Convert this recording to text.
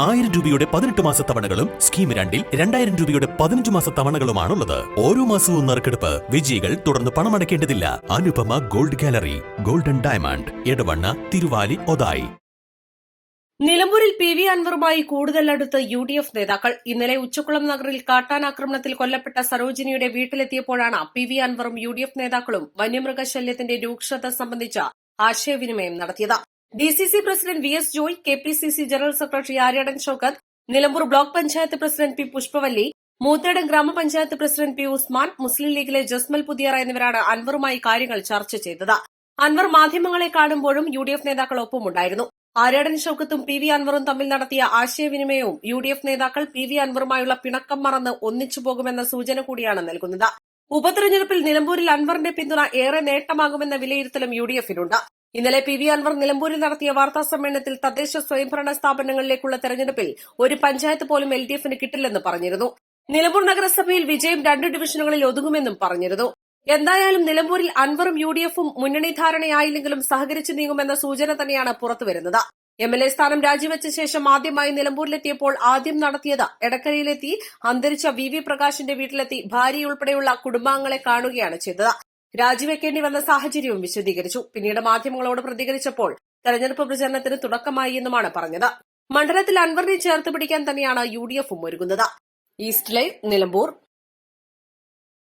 1000 രൂപയുടെ 18 മാസ തവണകളും സ്കീം 2-ൽ 2000 രൂപയുടെ 15 മാസ തവണകളുമാണുള്ളത്. ഓരോ മാസവും നറുക്കെടുപ്പ്. വിജയികൾ തുടർന്ന് പണമടയ്ക്കേണ്ടതില്ല. Anupama gold gallery, golden diamond, Edavanna, Thiruvali, Othayi. നിലമ്പൂരിൽ PV അൻവറുമായി കൂടുതൽ അടുത്ത് UDF നേതാക്കൾ. ഇന്നലെ ഉച്ചക്കുളം നഗറിൽ കാട്ടാനാക്രമണത്തിൽ കൊല്ലപ്പെട്ട സരോജിനിയുടെ വീട്ടിലെത്തിയപ്പോഴാണ് PV അൻവറും UDF നേതാക്കളും വന്യമൃഗശല്യത്തിന്റെ രൂക്ഷത സംബന്ധിച്ച ആശയവിനിമയം നടത്തിയത്. DCC president VS Joy, KPCC general secretary Aryadan Shoukath, Nilambur block panchayat president P Pushpavalli, Moothedam ഗ്രാമപഞ്ചായത്ത് പ്രസിഡന്റ് P ഉസ്മാൻ, മുസ്ലിം ലീഗിലെ ജസ്മൽ പുതിയറ എന്നിവരാണ് അൻവറുമായി കാര്യങ്ങൾ ചർച്ച ചെയ്തത്. അൻവർ മാധ്യമങ്ങളെ കാണുമ്പോഴും UDF നേതാക്കൾ ഒപ്പമുണ്ടായിരുന്നു. ആര്യാടൻ ഷൌക്കത്തും PV അൻവറും തമ്മിൽ നടത്തിയ ആശയവിനിമയവും UDF നേതാക്കൾ PV അൻവറുമായുള്ള പിണക്കം മറന്ന് ഒന്നിച്ചു പോകുമെന്ന സൂചന കൂടിയാണ് നൽകുന്നത്. ഉപതെരഞ്ഞെടുപ്പിൽ നിലമ്പൂരിൽ അൻവറിന്റെ പിന്തുണ ഏറെ നേട്ടമാകുമെന്ന വിലയിരുത്തലും UDFിനുണ്ട്. ഇന്നലെ PV അൻവർ നിലമ്പൂരിൽ നടത്തിയ വാർത്താ സമ്മേളനത്തിൽ തദ്ദേശ സ്വയംഭരണ സ്ഥാപനങ്ങളിലേക്കുള്ള തെരഞ്ഞെടുപ്പിൽ ഒരു പഞ്ചായത്ത് പോലും LDFിന് കിട്ടില്ലെന്ന് പറഞ്ഞിരുന്നു. നിലമ്പൂർ നഗരസഭയിൽ വിജയം 2 ഡിവിഷനുകളിൽ ഒതുങ്ങുമെന്നും പറഞ്ഞിരുന്നു. എന്തായാലും നിലമ്പൂരിൽ അൻവറും UDFും മുന്നണി ധാരണയായില്ലെങ്കിലും സഹകരിച്ചു നീങ്ങുമെന്ന സൂചന തന്നെയാണ് പുറത്തുവരുന്നത്. MLA സ്ഥാനം രാജിവെച്ച ശേഷം ആദ്യമായി നിലമ്പൂരിലെത്തിയപ്പോൾ ആദ്യം നടത്തിയത് എടക്കരയിലെത്തി അന്തരിച്ച VV പ്രകാശിന്റെ വീട്ടിലെത്തി ഭാര്യയുൾപ്പെടെയുള്ള കുടുംബാംഗങ്ങളെ കാണുകയാണ് ചെയ്തത്. രാജിവെക്കേണ്ടി വന്ന സാഹചര്യവും വിശദീകരിച്ചു. പിന്നീട് മാധ്യമങ്ങളോട് പ്രതികരിച്ചപ്പോൾ തെരഞ്ഞെടുപ്പ് പ്രചരണത്തിന് തുടക്കമായി എന്നുമാണ് പറഞ്ഞത്. മണ്ഡലത്തിൽ അൻവറിനെ ചേർത്ത് പിടിക്കാൻ തന്നെയാണ് UDFും ഒരുങ്ങുന്നത്. East live, Nilambur.